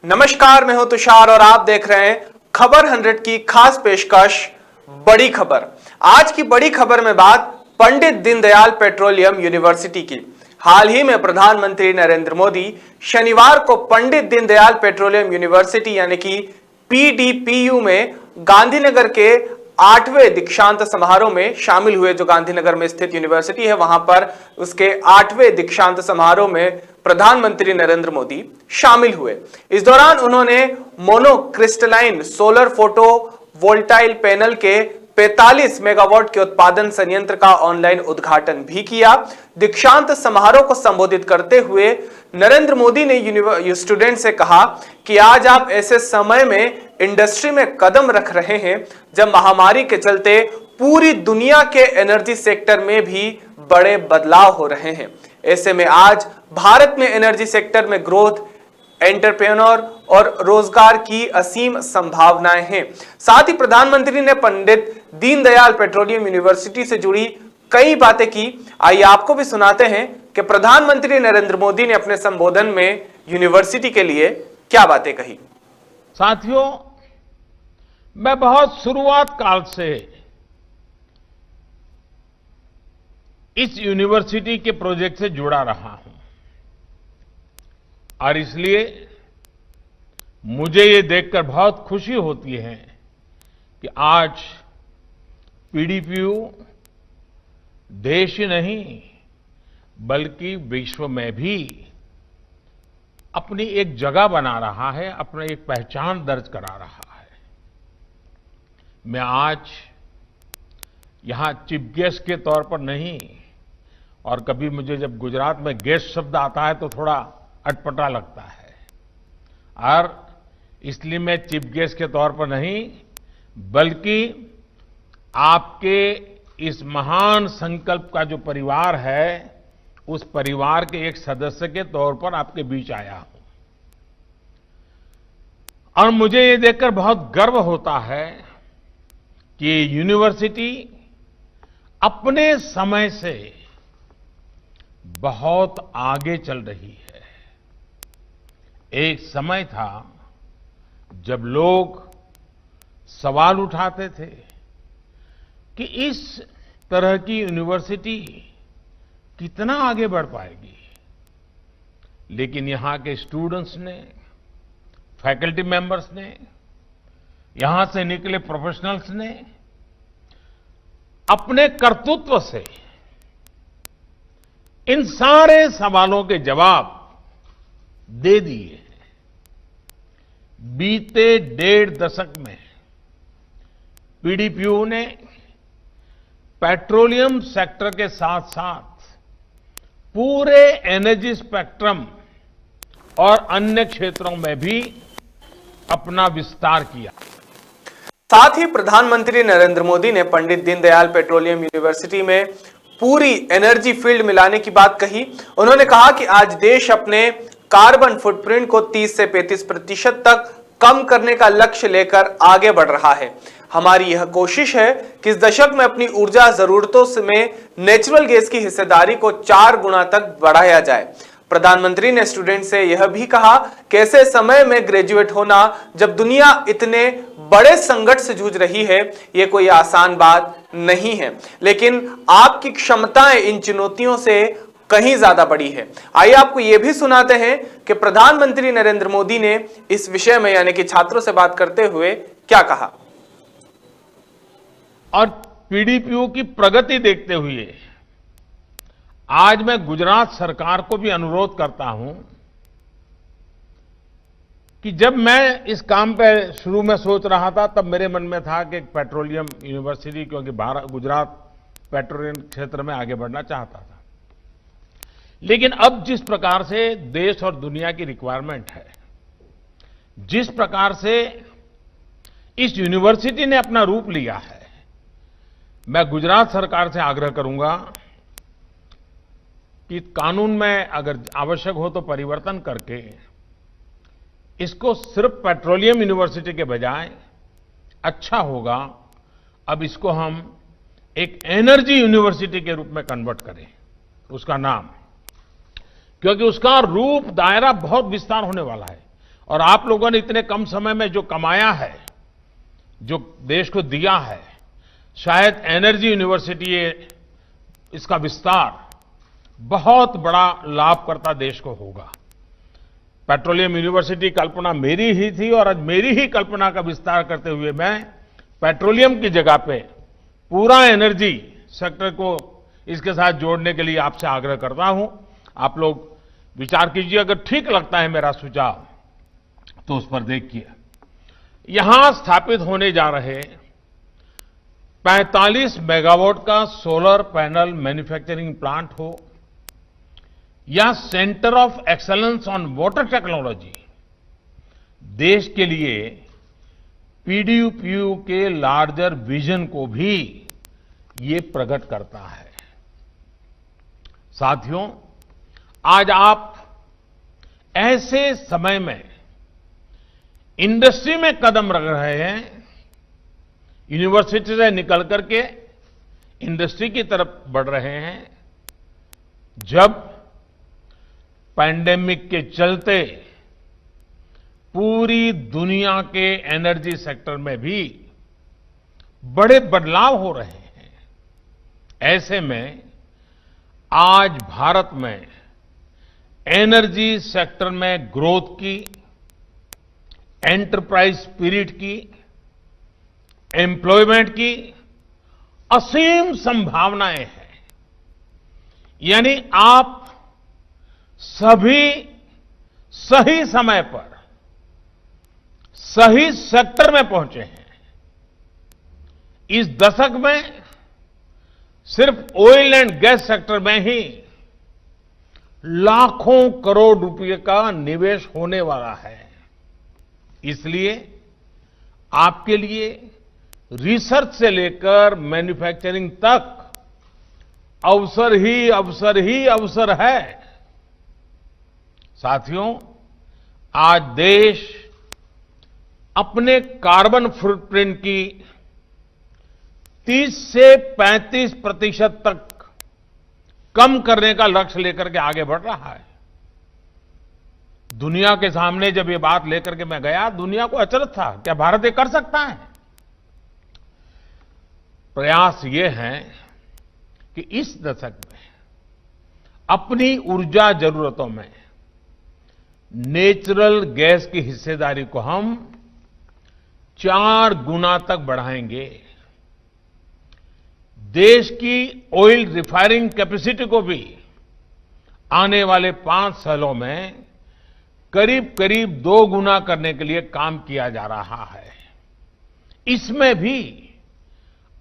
नमस्कार, मैं हूं तुषार और आप देख रहे हैं खबर 100 की खास पेशकश बड़ी खबर। आज की बड़ी खबर में बात पंडित दीनदयाल पेट्रोलियम यूनिवर्सिटी की। हाल ही में प्रधानमंत्री नरेंद्र मोदी शनिवार को पंडित दीनदयाल पेट्रोलियम यूनिवर्सिटी यानी कि पीडीपीयू में गांधीनगर के 8वें दीक्षांत समारोह में शामिल हुए। जो गांधीनगर में स्थित यूनिवर्सिटी है वहां पर उसके 8वें दीक्षांत समारोह में प्रधानमंत्री नरेंद्र मोदी शामिल हुए। इस दौरान उन्होंने monocrystalline solar photo volatile panel के 45 मेगावाट के उत्पादन संयंत्र का ऑनलाइन उद्घाटन भी किया। दीक्षांत समारोह को संबोधित करते हुए नरेंद्र मोदी ने स्टूडेंट से कहा कि आज आप ऐसे समय में इंडस्ट्री में कदम रख रहे हैं जब महामारी के चलते पूरी दुनिया के एनर्जी सेक्टर में भी बड़े बदलाव हो रहे हैं। ऐसे में आज भारत में एनर्जी सेक्टर में ग्रोथ, एंटरप्रेन्योर और रोजगार की असीम संभावनाएं हैं। साथ ही प्रधानमंत्री ने पंडित दीनदयाल पेट्रोलियम यूनिवर्सिटी से जुड़ी कई बातें की। आइए आपको भी सुनाते हैं कि प्रधानमंत्री नरेंद्र मोदी ने अपने संबोधन में यूनिवर्सिटी के लिए क्या बातें कही। साथियों, मैं बहुत शुरुआत काल से इस यूनिवर्सिटी के प्रोजेक्ट से जुड़ा रहा हूं और इसलिए मुझे ये देखकर बहुत खुशी होती है कि आज पीडीपीयू देश ही नहीं बल्कि विश्व में भी अपनी एक जगह बना रहा है, अपनी एक पहचान दर्ज करा रहा है। मैं आज यहां चीफ गेस्ट के तौर पर नहीं, और कभी मुझे जब गुजरात में गेस्ट शब्द आता है तो थोड़ा अटपटा लगता है, और इसलिए मैं चीफ गेस्ट के तौर पर नहीं बल्कि आपके इस महान संकल्प का जो परिवार है उस परिवार के एक सदस्य के तौर पर आपके बीच आया हूं। और मुझे ये देखकर बहुत गर्व होता है कि यूनिवर्सिटी अपने समय से बहुत आगे चल रही है। एक समय था जब लोग सवाल उठाते थे कि इस तरह की यूनिवर्सिटी कितना आगे बढ़ पाएगी, लेकिन यहां के स्टूडेंट्स ने, फैकल्टी मेंबर्स ने, यहां से निकले प्रोफेशनल्स ने अपने कर्तृत्व से इन सारे सवालों के जवाब दे दिए। बीते 1.5 दशक में पीडीपीयू ने पेट्रोलियम सेक्टर के साथ साथ पूरे एनर्जी स्पेक्ट्रम और अन्य क्षेत्रों में भी अपना विस्तार किया। साथ ही प्रधानमंत्री नरेंद्र मोदी ने पंडित दीनदयाल पेट्रोलियम यूनिवर्सिटी में पूरी एनर्जी फील्ड मिलाने की बात कही। उन्होंने कहा कि आज देश अपने कार्बन फुटप्रिंट को 30 से 35% तक कम करने का लक्ष्य लेकर आगे बढ़ रहा है। हमारी यह कोशिश है कि इस दशक में अपनी ऊर्जा जरूरतों में नेचुरल गैस की हिस्सेदारी को 4 गुना तक बढ़ाया जाए। प्रधानमंत्री ने स्टूडेंट से यह भी कहा कि ऐसे समय में ग्रेजुएट होना, जब दुनिया इतने बड़े संकट से जूझ रही है, यह कोई आसान बात नहीं है, लेकिन आपकी क्षमताएं इन चुनौतियों से कहीं ज्यादा बड़ी है। आइए आपको यह भी सुनाते हैं कि प्रधानमंत्री नरेंद्र मोदी ने इस विषय में यानी कि छात्रों से बात करते हुए क्या कहा। और पीडीपीयू की प्रगति देखते हुए आज मैं गुजरात सरकार को भी अनुरोध करता हूं कि जब मैं इस काम पे शुरू में सोच रहा था तब मेरे मन में था कि एक पेट्रोलियम यूनिवर्सिटी, क्योंकि गुजरात पेट्रोलियम क्षेत्र में आगे बढ़ना चाहता था। लेकिन अब जिस प्रकार से देश और दुनिया की रिक्वायरमेंट है, जिस प्रकार से इस यूनिवर्सिटी ने अपना रूप लिया है, मैं गुजरात सरकार से आग्रह करूंगा कि कानून में अगर आवश्यक हो तो परिवर्तन करके इसको सिर्फ पेट्रोलियम यूनिवर्सिटी के बजाय अच्छा होगा अब इसको हम एक एनर्जी यूनिवर्सिटी के रूप में कन्वर्ट करें उसका नाम, क्योंकि उसका रूप दायरा बहुत विस्तार होने वाला है और आप लोगों ने इतने कम समय में जो कमाया है, जो देश को दिया है, शायद एनर्जी यूनिवर्सिटी इसका विस्तार बहुत बड़ा लाभकर्ता देश को होगा। पेट्रोलियम यूनिवर्सिटी कल्पना मेरी ही थी और आज मेरी ही कल्पना का विस्तार करते हुए मैं पेट्रोलियम की जगह पे पूरा एनर्जी सेक्टर को इसके साथ जोड़ने के लिए आपसे आग्रह करता हूं। आप लोग विचार कीजिए, अगर ठीक लगता है मेरा सुझाव तो उस पर देखिए। यहां स्थापित होने जा रहे 45 मेगावाट का सोलर पैनल मैन्युफैक्चरिंग प्लांट हो या centre of excellence on water technology, देश के लिए पीडीयू के लार्जर विजन को भी ये प्रकट करता है। साथियों, आज आप ऐसे समय में इंडस्ट्री में कदम रख रहे हैं, यूनिवर्सिटी से निकल करके इंडस्ट्री की तरफ बढ़ रहे हैं, जब पैंडेमिक के चलते पूरी दुनिया के एनर्जी सेक्टर में भी बड़े बदलाव हो रहे हैं। ऐसे में आज भारत में एनर्जी सेक्टर में ग्रोथ की, एंटरप्राइज स्पिरिट की, एम्प्लॉयमेंट की असीम संभावनाएं हैं। यानी आप सभी सही समय पर सही सेक्टर में पहुंचे हैं। इस दशक में सिर्फ ऑयल एंड गैस सेक्टर में ही लाखों करोड़ रुपए का निवेश होने वाला है। इसलिए आपके लिए रिसर्च से लेकर मैन्युफैक्चरिंग तक अवसर ही अवसर है। साथियों, आज देश अपने कार्बन फुटप्रिंट की 30 से 35% तक कम करने का लक्ष्य लेकर के आगे बढ़ रहा है। दुनिया के सामने जब ये बात लेकर के मैं गया, दुनिया को अचरज था, क्या भारत ये कर सकता है? प्रयास ये है कि इस दशक में अपनी ऊर्जा जरूरतों में नेचुरल गैस की हिस्सेदारी को हम 4 गुना तक बढ़ाएंगे। देश की ऑयल रिफाइनिंग कैपेसिटी को भी आने वाले 5 सालों में करीब 2 गुना करने के लिए काम किया जा रहा है। इसमें भी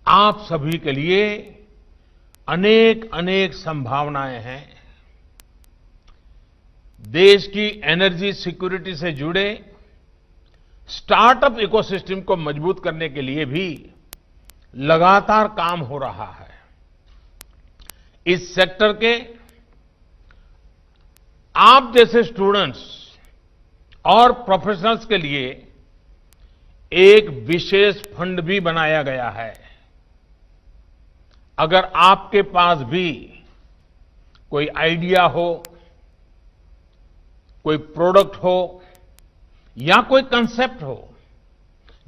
आप सभी के लिए अनेक संभावनाएं हैं। देश की एनर्जी सिक्योरिटी से जुड़े स्टार्टअप इकोसिस्टम को मजबूत करने के लिए भी लगातार काम हो रहा है। इस सेक्टर के आप जैसे स्टूडेंट्स और प्रोफेशनल्स के लिए एक विशेष फंड भी बनाया गया है। अगर आपके पास भी कोई आइडिया हो, कोई प्रोडक्ट हो या कोई कंसेप्ट हो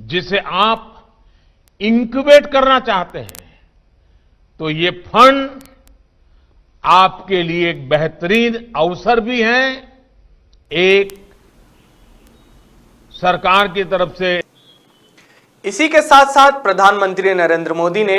जिसे आप इंक्यूबेट करना चाहते हैं, तो ये फंड आपके लिए एक बेहतरीन अवसर भी है। एक सरकार की तरफ से इसी के साथ साथ प्रधानमंत्री नरेंद्र मोदी ने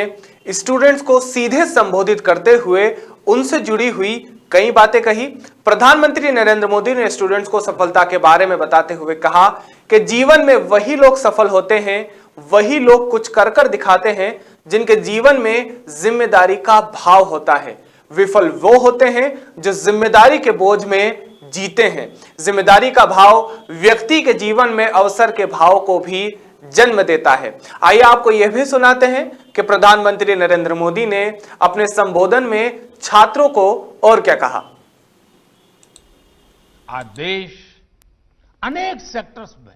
स्टूडेंट्स को सीधे संबोधित करते हुए उनसे जुड़ी हुई कई बातें कही। प्रधानमंत्री नरेंद्र मोदी ने स्टूडेंट्स को सफलता के बारे में बताते हुए कहा कि जीवन में वही लोग सफल होते हैं, वही लोग कुछ कर कर दिखाते हैं जिनके जीवन में जिम्मेदारी का भाव होता है। विफल वो होते हैं जो जिम्मेदारी के बोझ में जीते हैं। जिम्मेदारी का भाव व्यक्ति के जीवन में अवसर के भाव को भी जन्म देता है। आइए आपको यह भी सुनाते हैं कि प्रधानमंत्री नरेंद्र मोदी ने अपने संबोधन में छात्रों को और क्या कहा। आज देश अनेक सेक्टर्स में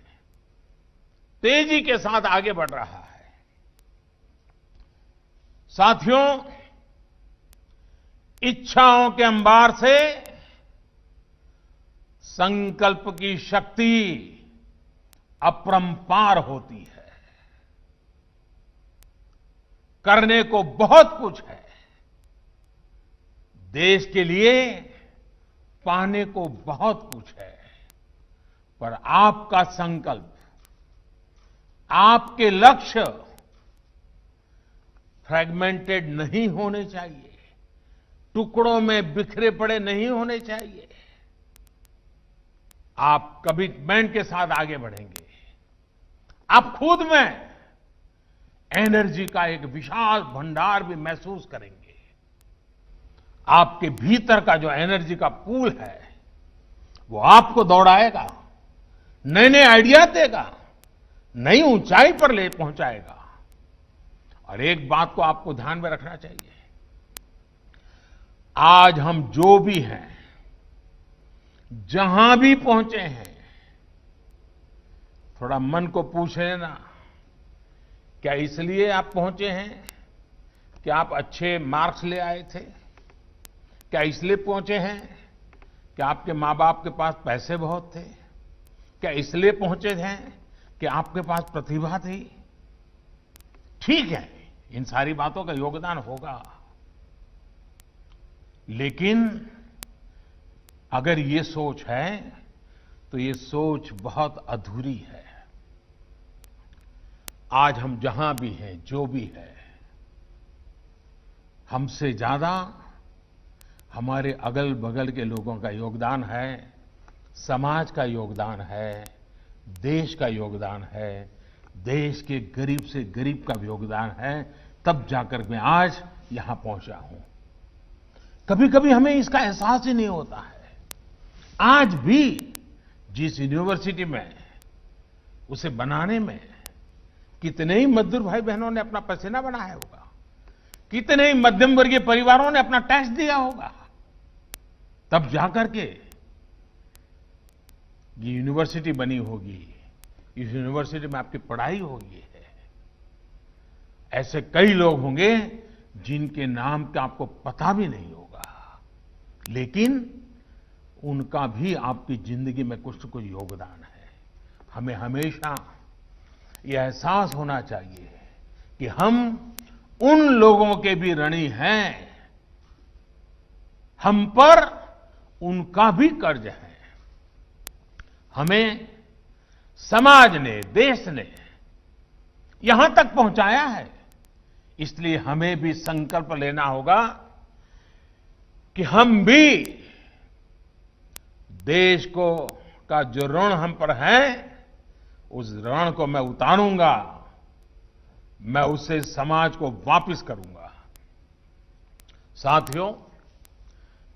तेजी के साथ आगे बढ़ रहा है। साथियों, इच्छाओं के अंबार से संकल्प की शक्ति अपरंपार होती है। करने को बहुत कुछ है, देश के लिए पाने को बहुत कुछ है, पर आपका संकल्प, आपके लक्ष्य फ्रैगमेंटेड नहीं होने चाहिए, टुकड़ों में बिखरे पड़े नहीं होने चाहिए। आप कमिटमेंट के साथ आगे बढ़ेंगे, आप खुद में एनर्जी का एक विशाल भंडार भी महसूस करेंगे। आपके भीतर का जो एनर्जी का पूल है वो आपको दौड़ाएगा, नए नए आइडिया देगा, नई ऊंचाई पर ले पहुंचाएगा। और एक बात को आपको ध्यान में रखना चाहिए, आज हम जो भी हैं, जहां भी पहुंचे हैं, थोड़ा मन को पूछ लेना, क्या इसलिए आप पहुंचे हैं कि आप अच्छे मार्क्स ले आए थे? क्या इसलिए पहुंचे हैं कि आपके मां बाप के पास पैसे बहुत थे? क्या इसलिए पहुंचे हैं कि आपके पास प्रतिभा थी? ठीक है, इन सारी बातों का योगदान होगा, लेकिन अगर ये सोच है तो ये सोच बहुत अधूरी है। आज हम जहां भी हैं, जो भी है, हमसे ज्यादा हमारे अगल बगल के लोगों का योगदान है, समाज का योगदान है, देश का योगदान है, देश के गरीब से गरीब का भी योगदान है, तब जाकर मैं आज यहां पहुंचा हूं। कभी कभी हमें इसका एहसास ही नहीं होता है। आज भी जिस यूनिवर्सिटी में, उसे बनाने में कितने ही मजदूर भाई बहनों ने अपना पसीना बनाया होगा, कितने ही मध्यम वर्गीय परिवारों ने अपना टैक्स दिया होगा, तब जाकर के ये यूनिवर्सिटी बनी होगी, इस यूनिवर्सिटी में आपकी पढ़ाई होगी है। ऐसे कई लोग होंगे जिनके नाम का आपको पता भी नहीं होगा, लेकिन उनका भी आपकी जिंदगी में कुछ न कुछ योगदान है। हमें हमेशा यह एहसास होना चाहिए कि हम उन लोगों के भी ऋणी हैं, हम पर उनका भी कर्ज है। हमें समाज ने, देश ने यहां तक पहुंचाया है, इसलिए हमें भी संकल्प लेना होगा कि हम भी देश को का जो ऋण हम पर है, उस ऋण को मैं उतारूंगा, मैं उससे समाज को वापस करूंगा। साथियों,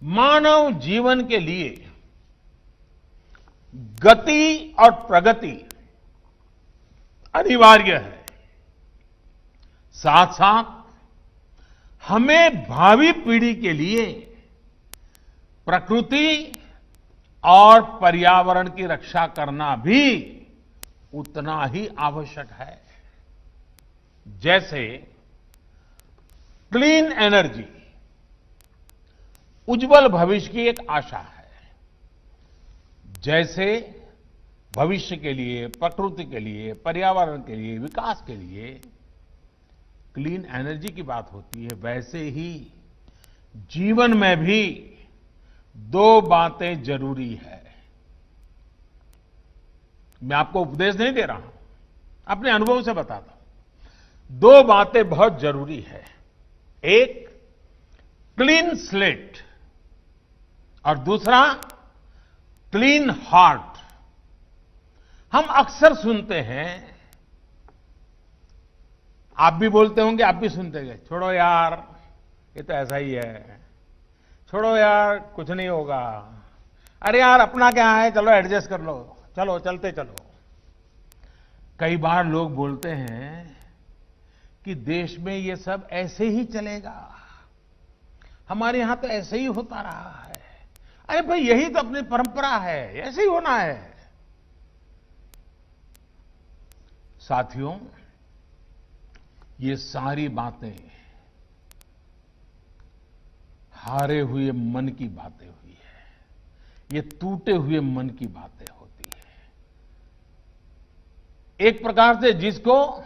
मानव जीवन के लिए गति और प्रगति अनिवार्य है। साथ साथ हमें भावी पीढ़ी के लिए प्रकृति और पर्यावरण की रक्षा करना भी उतना ही आवश्यक है। जैसे क्लीन एनर्जी उज्जवल भविष्य की एक आशा है, जैसे भविष्य के लिए, प्रकृति के लिए, पर्यावरण के लिए, विकास के लिए क्लीन एनर्जी की बात होती है, वैसे ही जीवन में भी दो बातें जरूरी है। मैं आपको उपदेश नहीं दे रहा हूं, अपने अनुभव से बताता हूं। दो बातें बहुत जरूरी है। एक क्लीन स्लेट और दूसरा क्लीन हार्ट। हम अक्सर सुनते हैं, आप भी बोलते होंगे, आप भी सुनते हैं, छोड़ो यार ये तो ऐसा ही है, छोड़ो यार कुछ नहीं होगा, अरे यार अपना क्या है, चलो एडजस्ट कर लो, चलो चलते चलो। कई बार लोग बोलते हैं कि देश में ये सब ऐसे ही चलेगा, हमारे यहां तो ऐसे ही होता रहा है। अरे भाई यही तो अपनी परंपरा है, ऐसे ही होना है। साथियों, ये सारी बातें हारे हुए मन की बातें हुई है, ये टूटे हुए मन की बातें होती है। एक प्रकार से जिसको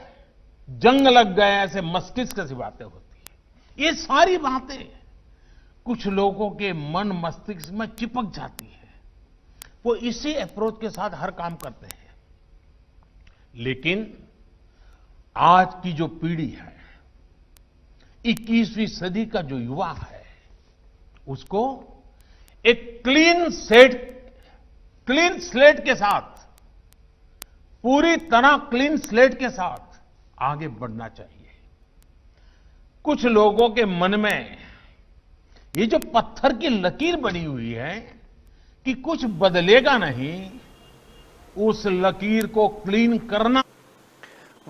जंग लग गया ऐसे मस्तिष्क सी बातें होती है। ये सारी बातें कुछ लोगों के मन मस्तिष्क में चिपक जाती है। वो इसी अप्रोच के साथ हर काम करते हैं। लेकिन आज की जो पीढ़ी है, 21वीं सदी का जो युवा है, उसको एक क्लीन स्लेट के साथ, पूरी तरह क्लीन स्लेट के साथ आगे बढ़ना चाहिए। कुछ लोगों के मन में ये जो पत्थर की लकीर बनी हुई है कि कुछ बदलेगा नहीं, उस लकीर को क्लीन करना।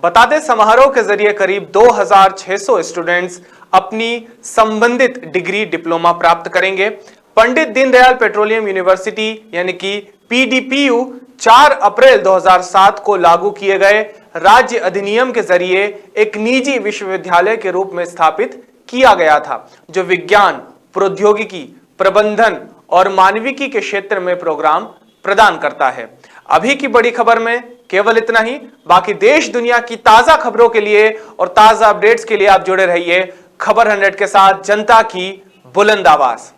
बता दें, समारोह के जरिए करीब 2600 स्टूडेंट्स अपनी संबंधित डिग्री डिप्लोमा प्राप्त करेंगे। पंडित दीनदयाल पेट्रोलियम यूनिवर्सिटी यानी कि पीडीपीयू 4 अप्रैल 2007 को लागू किए गए राज्य अधिनियम के जरिए एक निजी विश्वविद्यालय के रूप में स्थापित किया गया था, जो विज्ञान, प्रौद्योगिकी, प्रबंधन और मानविकी के क्षेत्र में प्रोग्राम प्रदान करता है। अभी की बड़ी खबर में केवल इतना ही। बाकी देश दुनिया की ताजा खबरों के लिए और ताजा अपडेट्स के लिए आप जुड़े रहिए खबर 100 के साथ, जनता की बुलंद आवाज।